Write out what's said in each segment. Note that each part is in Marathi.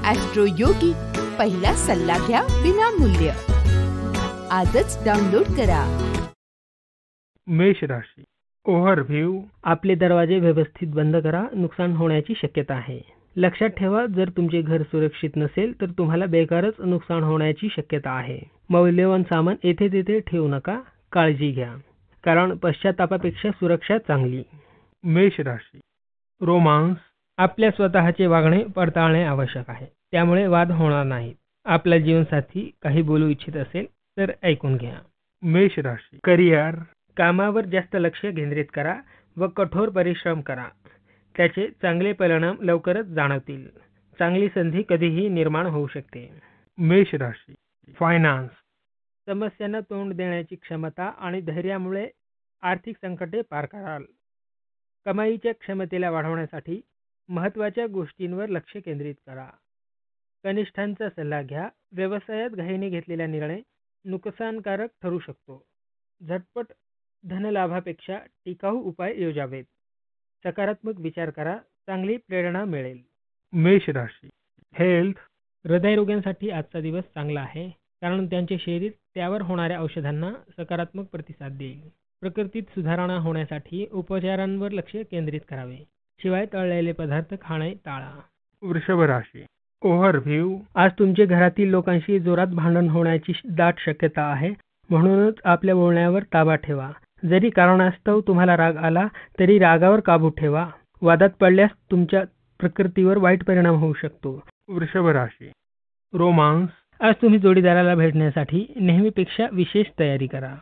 ॲस्ट्रो योगी, पहिला सल्ला घ्या विनामूल्य. आजच डाउनलोड करा. मेष राशी. ओव्हरव्ह्यू. आपले दरवाजे व्यवस्थित बंद करा, नुकसान होण्याची शक्यता आहे. लक्षात ठेवा, जर तुमचे घर सुरक्षित नसेल तर तुम्हाला बेकारच नुकसान होण्याची शक्यता आहे. मौल्यवान सामान येथे तेथे ठेवू नका, काळजी घ्या, कारण पश्चातापापेक्षा सुरक्षा चांगली. मेष राशी. रोमांस. आपल्या स्वतःचे वागणे पडताळणे आवश्यक आहे, त्यामुळे वाद होणार नाहीत. आपला जीवनसाथी काही बोलू इच्छित असेल तर ऐकून घ्या. मेष राशी. करिअर. कामावर जास्त लक्ष केंद्रित करा व कठोर परिश्रम करा. त्याचे चांगले परिणाम लवकरच जाणवतील. चांगली संधी कधीही निर्माण होऊ शकते. मेष राशी. फायनान्स. समस्यांना तोंड देण्याची क्षमता आणि धैर्यामुळे आर्थिक संकटे पार कराल. कमाईच्या क्षमतेला वाढवण्यासाठी महत्त्वाच्या गोष्टींवर लक्ष केंद्रित करा. कनिष्ठांचा सल्ला घ्या. व्यवसायात घाईने घेतलेला निर्णय नुकसानकारक ठरू शकतो. झटपट धनलाभापेक्षा टिकाऊ उपाय योजावेत. सकारात्मक विचार करा, चांगली प्रेरणा मिळेल. मेष राशी. हेल्थ. हृदयरोग्यांसाठी आजचा दिवस चांगला आहे, कारण त्यांचे शरीर त्यावर होणाऱ्या औषधांना सकारात्मक प्रतिसाद देईल. प्रकृतीत सुधारणा होण्यासाठी उपचारांवर लक्ष केंद्रित करावे. शिवाय तळलेले पदार्थ खाणे टाळा. वृषभ राशी. ओव्हरव्ह्यू. आज तुमच्या घरातील लोकांशी जोरात भांडण होण्याची दाट शक्यता आहे, म्हणूनच आपल्या बोलण्यावर ताबा ठेवा. जरी कारणास्तव तुम्हाला राग आला तरी रागावर काबू ठेवा. वादात पडल्यास तुमच्या प्रकृतीवर वाईट परिणाम होऊ शकतो. वृषभ राशी. रोमांस. आज तुम्ही जोडीदाराला भेटण्यासाठी नेहमीपेक्षा विशेष तयारी करा.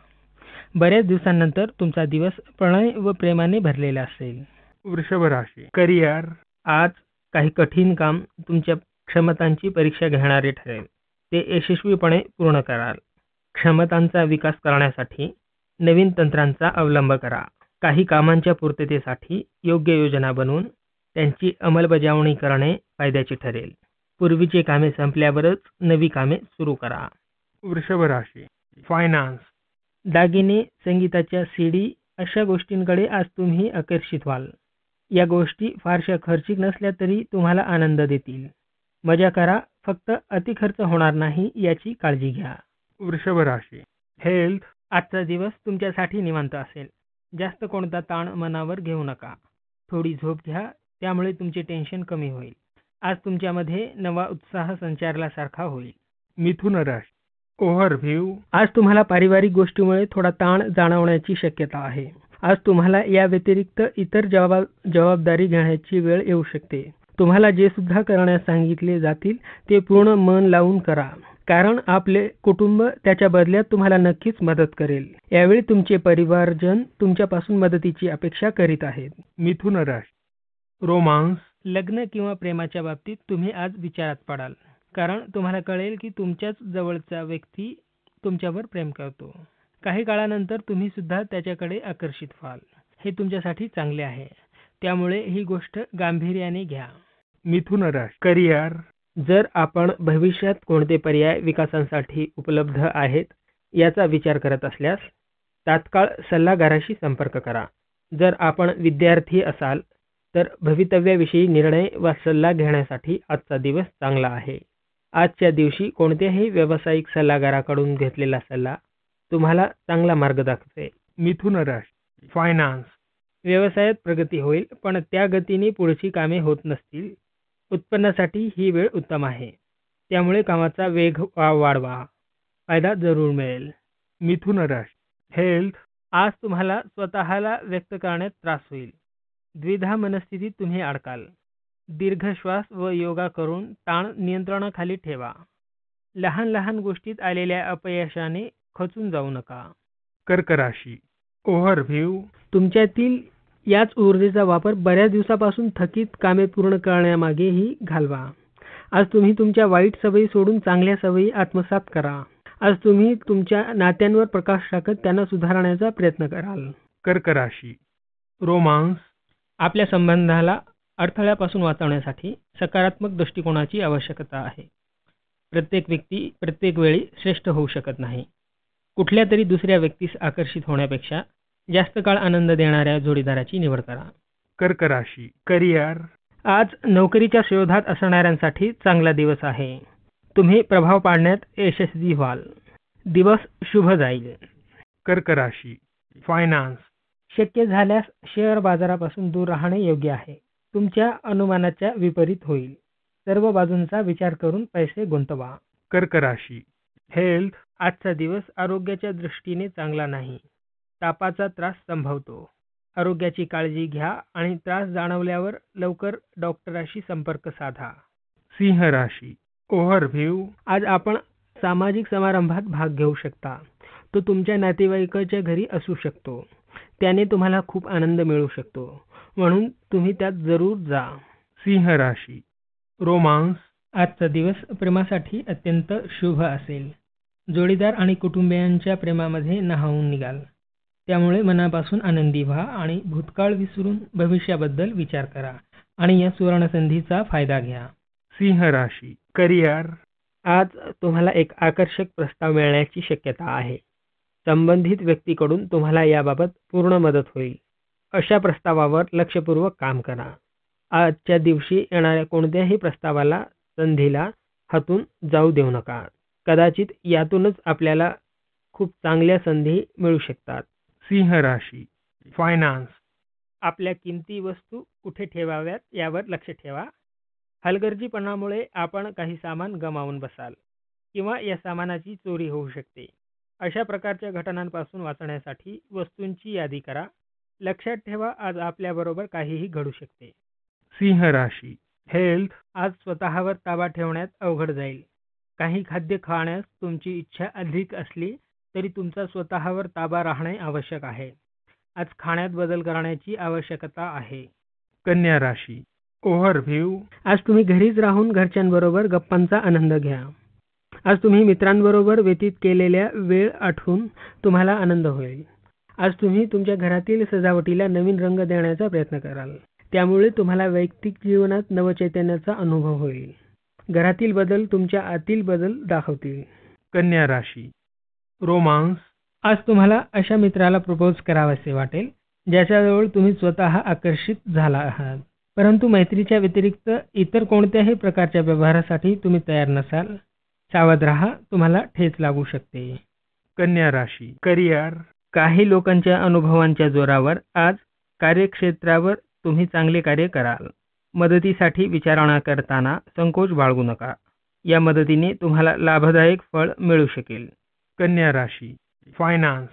बऱ्याच दिवसांनंतर तुमचा दिवस प्रणय व प्रेमाने भरलेला असेल. वृषभ राशी. करिअर. आज काही कठीण काम तुमच्या क्षमतांची परीक्षा घेणारे ठरेल. ते यशस्वीपणे पूर्ण कराल. क्षमतांचा विकास करण्यासाठी नवीन तंत्रांचा अवलंब करा. काही कामांच्या पूर्ततेसाठी योग्य योजना बनवून त्यांची अंमलबजावणी करणे फायद्याचे ठरेल. पूर्वीची कामे संपल्यावरच नवी कामे सुरू करा. वृषभ राशी. फायनान्स. दागिने, संगीताच्या सीडी अशा गोष्टींकडे आज तुम्ही आकर्षित व्हाल. या गोष्टी फारशा खर्चिक नसल्या तरी तुम्हाला आनंद देतील. मजा करा, फक्त अतिखर्च होणार नाही याची काळजी घ्या. वृषभ राशी. हेल्थ. आजचा दिवस तुमच्यासाठी निवांत असेल. जास्त कोणता ताण मनावर घेऊ नका. थोडी झोप घ्या, त्यामुळे तुमचे टेन्शन कमी होईल. आज तुमच्यामध्ये नवा उत्साह संचारल्यासारखा होईल. मिथुन राशी. ओव्हरव्ह्यू. आज तुम्हाला पारिवारिक गोष्टीमुळे थोडा ताण जाणवण्याची शक्यता आहे. आज तुम्हाला या व्यतिरिक्त इतर जबाबदारी घेण्याची वेळ येऊ शकते. तुम्हाला जे सुद्धा करण्यास सांगितले जातील ते पूर्ण मन लावून करा, कारण आपले कुटुंब त्याच्या बदल्यात तुम्हाला नक्कीच मदत करेल. यावेळी तुमचे परिवारजन तुमच्यापासून मदतीची अपेक्षा करीत आहेत. मिथुन राशी. रोमांस. लग्न किंवा प्रेमाच्या बाबतीत तुम्ही आज विचारात पडाल, कारण तुम्हाला कळेल की तुमच्याच जवळचा व्यक्ती तुमच्यावर प्रेम करतो. काही काळानंतर तुम्ही सुद्धा त्याच्याकडे आकर्षित व्हाल. हे तुमच्यासाठी चांगले आहे, त्यामुळे ही गोष्ट गांभीर्याने घ्या. मिथुन राशी. करिअर. जर आपण भविष्यात कोणते पर्याय विकासासाठी उपलब्ध आहेत याचा विचार करत असल्यास तात्काळ सल्लागाराशी संपर्क करा. जर आपण विद्यार्थी असाल तर भवितव्याविषयी निर्णय वा सल्ला घेण्यासाठी आजचा दिवस चांगला आहे. आजच्या दिवशी कोणत्याही व्यावसायिक सल्लागाराकडून घेतलेला सल्ला तुम्हाला चांगला मार्ग दाखवेल. मिथुन राशी. फायनान्स. व्यवसायात प्रगती होईल, पण त्या गतीने पुढची कामे होत नसतील. उत्पन्नासाठी ही वेळ उत्तम आहे, त्यामुळे कामाचा वेग वाढवा. फायदा जरूर मिळेल. मिथुन राशी. हेल्थ. आज तुम्हाला स्वतःला व्यक्त करण्यात त्रास होईल. द्विधा मनस्थितीत तुम्ही अडकाल. दीर्घ श्वास व योगा करून ताण नियंत्रणाखाली ठेवा. लहान लहान गोष्टीत आलेल्या अपयशाने खचून जाऊ नका. कर्क राशी. ओव्हरव्ह्यू. तुमच्यातील याच ऊर्जेचा वापर बऱ्याच दिवसापासून थकीत कामे पूर्ण करण्यामागेही घालवा. आज तुम्ही तुमच्या वाईट सवयी सोडून चांगल्या सवयी आत्मसात करा. आज तुम्ही तुमच्या नात्यांवर प्रकाश टाकत त्यांना सुधारण्याचा प्रयत्न कराल. कर्क राशी. रोमांस. आपल्या संबंधाला अडथळ्यापासून वाचवण्यासाठी सकारात्मक दृष्टिकोनाची आवश्यकता आहे. प्रत्येक व्यक्ती प्रत्येक वेळी श्रेष्ठ होऊ शकत नाही. कुठल्या तरी दुसऱ्या व्यक्तीस आकर्षित होण्यापेक्षा जास्त काळ आनंद देणाऱ्या जोडीदाराची निवड करा. कर्क राशी. करिअर. आज नोकरीच्या शोधात असणाऱ्यांसाठी चांगला दिवस आहे. तुम्ही प्रभाव पाडण्यात यशस्वी व्हाल. दिवस शुभ जाईल. कर्क राशी फायनान्स शक्य झाल्यास शेअर बाजारापासून दूर राहणे योग्य आहे. तुमच्या अनुमानाच्या विपरीत होईल. सर्व बाजूंचा विचार करून पैसे गुंतवा. कर्क राशी हेल्थ आजचा दिवस आरोग्याच्या दृष्टीने चांगला नाही. तापाचा त्रास संभवतो. आरोग्याची काळजी घ्या आणि त्रास जाणवल्यावर लवकर डॉक्टराशी संपर्क साधा. सिंह राशी ओव्हरव्ह्यू आज आपण सामाजिक समारंभात भाग घेऊ शकता. तो तुमच्या नातेवाईकाच्या घरी असू शकतो. त्याने तुम्हाला खूप आनंद मिळू शकतो, म्हणून तुम्ही त्यात जरूर जा. सिंह राशी रोमांस आजचा दिवस प्रेमासाठी अत्यंत शुभ असेल. जोडीदार आणि कुटुंबियांच्या प्रेमामध्ये न्हावून निघाल. त्यामुळे मनापासून आनंदी व्हा आणि भूतकाळ विसरून भविष्याबद्दल विचार करा आणि या सुवर्णसंधीचा फायदा घ्या. सिंह राशी करिअर आज तुम्हाला एक आकर्षक प्रस्ताव मिळण्याची शक्यता आहे. संबंधित व्यक्तीकडून तुम्हाला याबाबत पूर्ण मदत होईल. अशा प्रस्तावावर लक्षपूर्वक काम करा. आजच्या दिवशी येणाऱ्या कोणत्याही प्रस्तावाला संधीला हातून जाऊ देऊ नका. कदाचित यातूनच आपल्याला खूप चांगल्या संधी मिळू शकतात. सिंह राशी फायनान्स आपल्या किमती वस्तू कुठे ठेवाव्यात यावर लक्ष ठेवा. हलगर्जीपणामुळे आपण काही सामान गमावून बसाल किंवा या सामानाची चोरी होऊ शकते. अशा प्रकारच्या घटनांपासून वाचण्यासाठी वस्तूंची यादी करा. लक्षात ठेवा, आज आपल्याबरोबर काहीही घडू शकते. सिंह राशी हेल्थ आज स्वतःवर ताबा ठेवण्यात अवघड जाईल. काही खाद्य खाण्यास तुमची इच्छा अधिक असली तरी तुमचा स्वतःवर ताबा राहणे आवश्यक आहे. आज खाण्यात बदल करण्याची आवश्यकता आहे. कन्या राशी ओव्हरव्ह्यू आज तुम्ही घरीच राहून घरच्यांबरोबर गप्पांचा आनंद घ्या. आज तुम्ही मित्रांबरोबर व्यतीत केलेल्या वेळ आठवून तुम्हाला आनंद होईल. आज तुम्ही तुमच्या घरातील सजावटीला नवीन रंग देण्याचा प्रयत्न कराल. त्यामुळे तुम्हाला वैयक्तिक जीवनात नवचैतन्याचा अनुभव होईल. घरातील बदल तुमच्या आतील बदल दाखवतील. कन्या राशी रोमांस आज तुम्हाला अशा मित्राला प्रपोज करावेसे वाटेल ज्याच्याजवळ तुम्ही स्वतः आकर्षित झाला आहात, परंतु मैत्रीच्या व्यतिरिक्त इतर कोणत्याही प्रकारच्या व्यवहारासाठी तुम्ही तयार नसाल. सावध राहा, तुम्हाला ठेच लागू शकते. कन्या राशी करिअर काही लोकांच्या अनुभवांच्या जोरावर आज कार्यक्षेत्रावर तुम्ही चांगले कार्य कराल. मदतीसाठी विचारणा करताना संकोच बाळगू नका. या मदतीने तुम्हाला लाभदायक फळ मिळू शकेल. कन्या राशी फायनान्स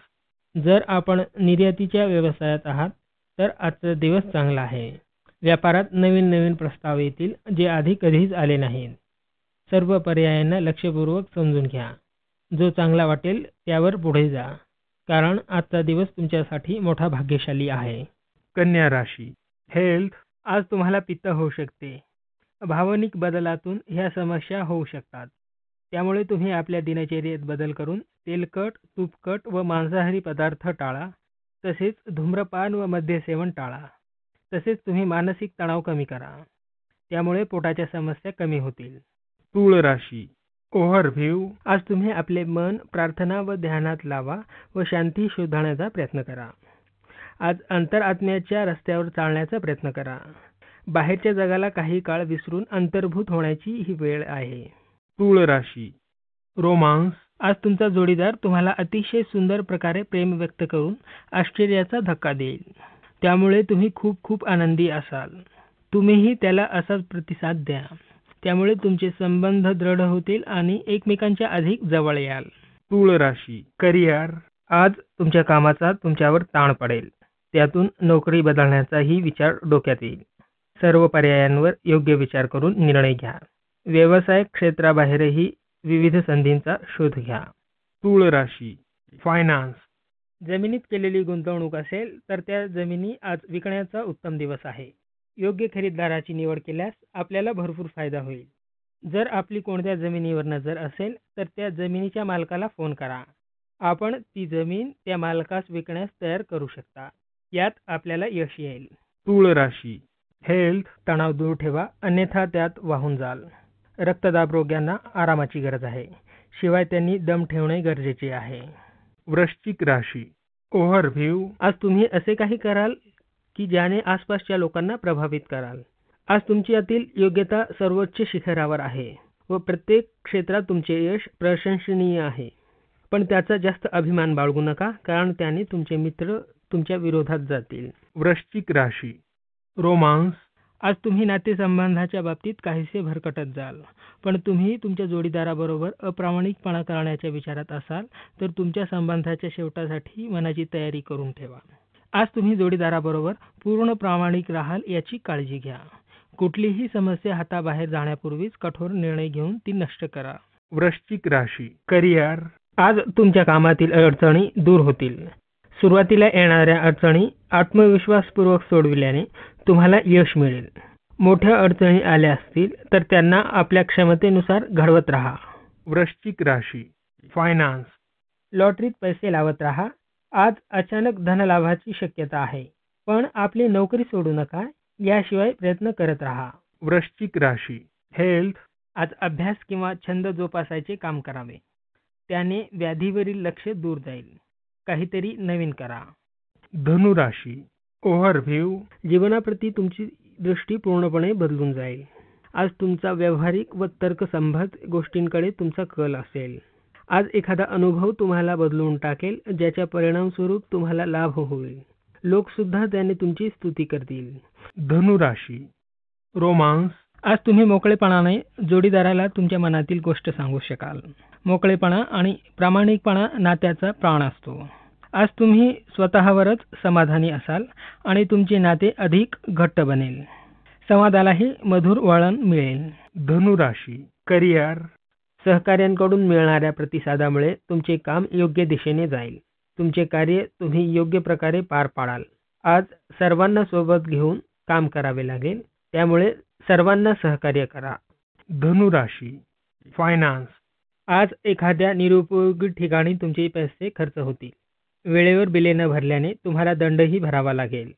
जर आपण निर्यातीच्या व्यवसायात आहात तर आजचा दिवस चांगला आहे. व्यापारात नवीन नवीन प्रस्ताव येतील जे आधी कधीच आले नाहीत. सर्व पर्यायांना लक्षपूर्वक समजून घ्या. जो चांगला वाटेल त्यावर पुढे जा, कारण आजचा दिवस तुमच्यासाठी मोठा भाग्यशाली आहे. कन्या राशी हेल्थ आज तुम्हाला पित्त होऊ शकते. भावनिक बदलातून ह्या समस्या होऊ शकतात. त्यामुळे तुम्ही आपल्या दिनचर्येत बदल करून तेलकट, तूपकट व मांसाहारी पदार्थ टाळा. तसेच धूम्रपान व मद्यसेवन टाळा. तसेच तुम्ही मानसिक तणाव कमी करा. त्यामुळे पोटाच्या समस्या कमी होतील. तूळ राशी ओव्हरव्ह्यू आज तुम्ही आपले मन प्रार्थना व ध्यानात लावा व शांती शोधण्याचा प्रयत्न करा. आज अंतरात्म्याच्या रस्त्यावर चालण्याचा प्रयत्न करा. बाहेरच्या जगाला काही काळ विसरून अंतर्भूत होण्याची ही वेळ आहे. तूळ राशी रोमांस आज तुमचा जोडीदार तुम्हाला अतिशय सुंदर प्रकारे प्रेम व्यक्त करून आश्चर्याचा धक्का देईल. त्यामुळे तुम्ही खूप खूप आनंदी असाल. तुम्हीही त्याला असाच प्रतिसाद द्या. त्यामुळे तुमचे संबंध दृढ होतील आणि एकमेकांच्या अधिक जवळ याल. तूळ राशी करिअर आज तुमच्या कामाचा तुमच्यावर ताण पडेल. त्यातून नोकरी बदलण्याचाही विचार डोक्यात येईल. सर्व पर्यायांवर योग्य विचार करून निर्णय घ्या. व्यवसाय क्षेत्राबाहेरही विविध संधींचा शोध घ्या. तूळ राशी फायनान्स जमिनीत केलेली गुंतवणूक असेल तर त्या जमिनी आज विकण्याचा उत्तम दिवस आहे. योग्य खरीददाराची निवड केल्यास आपल्याला भरपूर फायदा होईल. जर आपली कोणत्या जमिनीवर नजर असेल तर त्या जमिनीच्या मालकाला फोन करा. आपण ती जमीन त्या मालकास विकण्यास तयार करू शकता. यात आपल्याला यश येईल. तूळ राशी हेल्थ तणाव दूर ठेवा, अन्यथा त्यात वाहून जाल. रक्तदाब रोग्यांना आरामाची गरज आहे. शिवाय त्यांनी दम ठेवणे गरजेचे आहे. वृश्चिक राशी ओव्हरव्ह्यू आज तुम्ही असे काही कराल की ज्याने आसपासच्या लोकांना प्रभावित कराल. आज तुमची यातील योग्यता सर्वोच्च शिखरावर आहे व प्रत्येक क्षेत्रात तुमचे यश प्रशंसनीय आहे. पण त्याचा जास्त अभिमान बाळगू नका, कारण त्याने तुमचे मित्र तुमच्या विरोधात जातील. वृश्चिक राशी. रोमांस. आज तुम्ही नातेसंबंधाच्या बाबतीत काहीसे भरकटत जाल, पण तुम्ही तुमच्या जोडीदाराबरोबर अप्रामाणिकपणा करण्याच्या विचारात असाल तर तुमच्या संबंधाच्या शेवटासाठी मनाची तयारी करून ठेवा. आज तुम्ही जोडीदाराबरोबर पूर्ण प्रामाणिक राहाल याची काळजी घ्या. कुठलीही समस्या हाताबाहेर जाण्यापूर्वीच कठोर निर्णय घेऊन ती नष्ट करा. वृश्चिक राशी. करिअर. आज तुमच्या कामातील अडचणी दूर होतील. सुरुवातीला येणाऱ्या अडचणी आत्मविश्वासपूर्वक सोडविल्याने तुम्हाला यश मिळेल. मोठ्या अडचणी आल्या असतील तर त्यांना आपल्या क्षमतेनुसार घडवत राहा. वृश्चिक राशी. फायनान्स. लॉटरीत पैसे लावत राहा. आज अचानक धनलाभाची शक्यता आहे, पण आपली नोकरी सोडू नका. याशिवाय प्रयत्न करत राहा. वृश्चिक राशी. हेल्थ. आज अभ्यास किंवा छंद जोपासायचे काम करावे. त्याने व्याधीवरील लक्ष दूर जाईल. काहीतरी नवीन करा. धनु राशी. ओव्हरव्ह्यू. जीवनाप्रती तुमची दृष्टी पूर्णपणे बदलून जाईल. आज तुमचा व्यावहारिक व तर्कसंबद्ध गोष्टींकडे तुमचा कल असेल. आज एखादा अनुभव तुम्हाला बदलून टाकेल, ज्याच्या परिणामस्वरूप तुम्हाला लाभ होईल. लोक सुद्धा त्याने तुमची स्तुती करतील. धनु राशी. रोमांस. आज तुम्ही मोकळेपणाने जोडीदाराला तुमच्या मनातील गोष्ट सांगू शकाल. मोकळेपणा आणि प्रामाणिकपणा नात्याचा प्राण असतो. आज तुम्ही स्वतःवरच समाधानी असाल आणि तुमचे नाते अधिक घट्ट बनेल. संवादालाही मधुर वळण मिळेल. धनु राशी. करिअर. सहकाऱ्यांकडून मिळणाऱ्या प्रतिसादामुळे तुमचे काम योग्य दिशेने जाईल. तुमचे कार्य तुम्ही योग्य प्रकारे पार पाडाल. आज सर्वांना सोबत घेऊन काम करावे लागेल, त्यामुळे सर्वांना सहकार्य करा. धनु राशी. फायनान्स. आज एखाद्या निरुपयोगी ठिकाणी तुमचे पैसे खर्च होतील. वेळेवर बिले न भरल्याने तुम्हाला दंडही भरावा लागेल.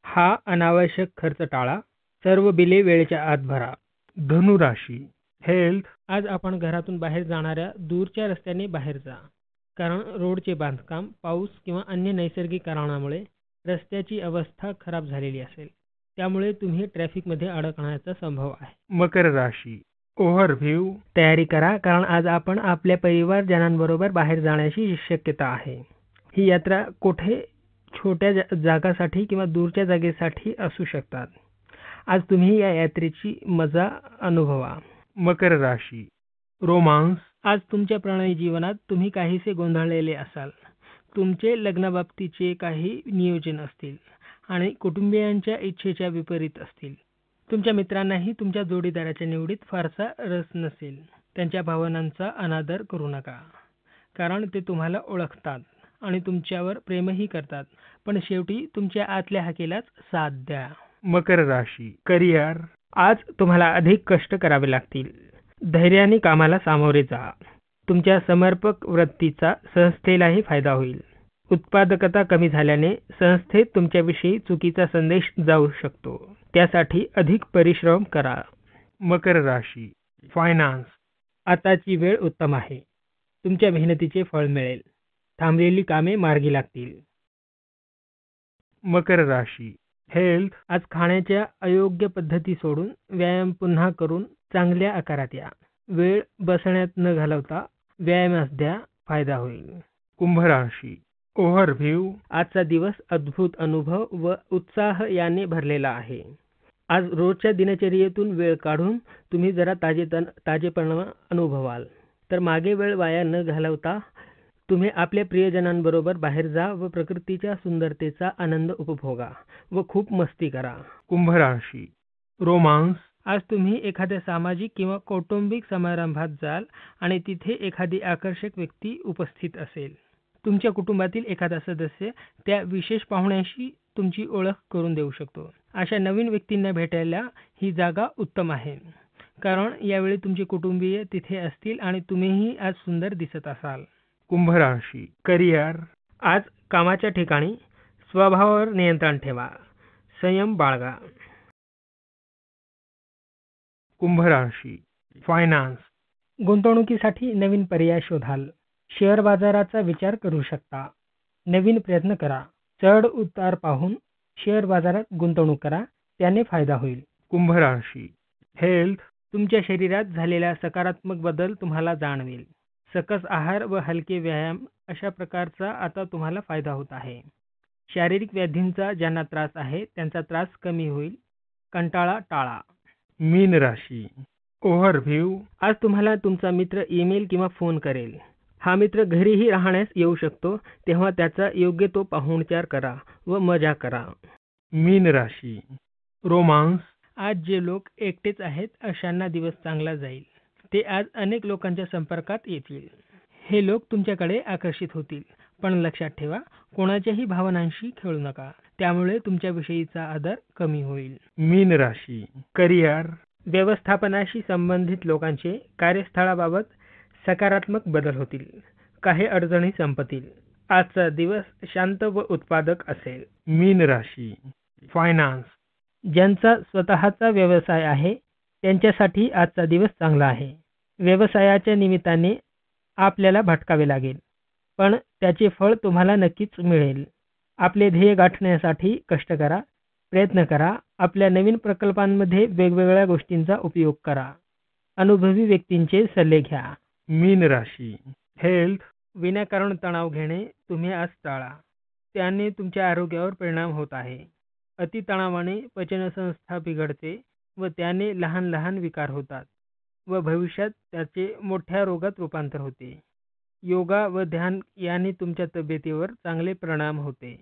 हा अनावश्यक खर्च टाळा. सर्व बिले वेळेच्या आत भरा. धनु राशी. हेल्थ. आज आपण घरातून बाहेर जाणाऱ्या दूरच्या रस्त्याने बाहेर जा, कारण रोडचे बांधकाम, पाऊस किंवा अन्य नैसर्गिक कारणामुळे रस्त्याची अवस्था खराब झालेली असेल. त्यामुळे तुम्ही ट्रॅफिकमध्ये अडकण्याचा संभव आहे. मकर राशी. ओव्हरव्ह्यू. तयारी करा, कारण आज आपण आपल्या परिवारजनांबरोबर बाहेर जाण्याची शक्यता आहे. ही यात्रा कोठे छोट्या जागासाठी किंवा दूरच्या जागेसाठी असू शकतात. आज तुम्ही या यात्रेची मजा अनुभवा. मकर राशी. रोमांस. आज तुमच्या प्रणयी जीवनात तुम्ही काहीसे गोंधळलेले असाल. तुमचे लग्नाबाबतीचे काही नियोजन असतील आणि कुटुंबियांच्या इच्छेच्या विपरीत असतील. तुमच्या मित्रांनाही तुमच्या जोडीदाराच्या निवडीत फारसा रस नसेल. त्यांच्या भावनांचा अनादर करू नका, कारण ते तुम्हाला ओळखतात आणि तुमच्यावर प्रेमही करतात. पण शेवटी तुमच्या आतल्या हाकेलाच साथ द्या. मकर राशी. करिअर. आज तुम्हाला अधिक कष्ट करावे लागतील. धैर्याने कामाला सामोरे जा. तुमच्या समर्पक वृत्तीचा संस्थेलाही फायदा होईल. उत्पादकता कमी झाल्याने संस्थेत तुमच्याविषयी चुकीचा संदेश जाऊ शकतो. त्यासाठी अधिक परिश्रम करा. मकर राशी. फायनान्स. आताची वेळ उत्तम आहे. तुमच्या मेहनतीचे फळ मिळेल. थांबलेली कामे मार्गी लागतील. मकर राशी. हेल्थ. आज खाण्याच्या अयोग्य पद्धती सोडून व्यायाम पुन्हा करून चांगल्या आकारात या. वेळ बसण्यात न घालवता व्यायामास द्या, फायदा होईल. कुंभ राशी. ओव्हरव्ह्यू. आजचा दिवस अद्भुत अनुभव व उत्साह याने भरलेला आहे. आज रोजच्या दिनचर्येतून वेळ काढून तुम्ही जरा ताजेपणा अनुभवाल. तर मागे वेळ वाया न घालवता तुम्ही आपल्या प्रियजनांबरोबर बाहेर जा व प्रकृतीच्या सुंदरतेचा आनंद उपभोगा व खूप मस्ती करा. कुंभ राशी. रोमांस. आज तुम्ही एखाद्या सामाजिक किंवा कौटुंबिक समारंभात जाल आणि तिथे एखादी आकर्षक व्यक्ती उपस्थित असेल. तुमच्या कुटुंबातील एखादा सदस्य त्या विशेष पाहुण्याशी तुमची ओळख करून देऊ शकतो. अशा नवीन व्यक्तींना भेटायला ही जागा उत्तम आहे, कारण यावेळी तुमचे कुटुंबीय तिथे असतील आणि तुम्हीही आज सुंदर दिसत असाल. कुंभ राशी. करिअर. आज कामाच्या ठिकाणी स्वभावावर नियंत्रण ठेवा. संयम बाळगा. कुंभ राशी. फायनान्स. गुंतवणुकीसाठी नवीन पर्याय शोधाल. शेअर बाजाराचा विचार करू शकता. नवीन प्रयत्न करा. चढ उतार पाहून शेअर बाजारात गुंतवणूक करा, त्याने फायदा होईल. कुंभ राशी हेल्थ, तुमच्या शरीरात झालेला सकारात्मक बदल तुम्हाला जाणवेल. सकस आहार व हलके व्यायाम अशा प्रकारचा आता तुम्हाला फायदा होत आहे. शारीरिक व्याधींचा ज्यांना त्रास आहे त्यांचा त्रास कमी होईल. कंटाळा टाळा. मीन राशी ओव्हरव्ह्यू, आज तुम्हाला तुमचा मित्र ईमेल किंवा फोन करेल. हा मित्र घरीही राहण्यास येऊ शकतो, तेव्हा त्याचा योग्य तो पाहुणचार करा व मजा करा. मीन राशी रोमांस, आज जे लोक एकटेच आहेत अशांना दिवस चांगला जाईल. ते आज अनेक लोकांच्या संपर्कात येतील. हे लोक तुमच्याकडे आकर्षित होतील. पण लक्षात ठेवा, कोणाच्याही भावनांशी खेळू नका, त्यामुळे तुमच्याविषयीचा आदर कमी होईल. मीन राशी करिअर, व्यवस्थापनाशी संबंधित लोकांचे कार्यस्थळाबाबत सकारात्मक बदल होतील. काही अडचणी संपतील. आजचा दिवस शांत व उत्पादक असेल. मीन राशी फायनान्स, ज्यांचा स्वतःचा व्यवसाय आहे त्यांच्यासाठी आजचा दिवस चांगला आहे. व्यवसायाच्या निमित्ताने आपल्याला भटकावे लागेल, पण त्याचे फळ तुम्हाला नक्कीच मिळेल. आपले ध्येय गाठण्यासाठी कष्ट करा, प्रयत्न करा. आपल्या नवीन प्रकल्पांमध्ये वेगवेगळ्या गोष्टींचा उपयोग करा. अनुभवी व्यक्तींचे सल्ले घ्या. मीन राशी हेल्थ, विनाकारण तणाव घेणे तुम्ही आज टाळा. त्याने तुमच्या आरोग्यावर परिणाम होत आहे. अति तणावाने पचनसंस्था बिघडते व त्याने लहान लहान विकार होतात व भविष्यात त्याचे मोठ्या रोगात रूपांतर होते. योगा व ध्यान याने तुमच्या तब्येतीवर चांगले परिणाम होते.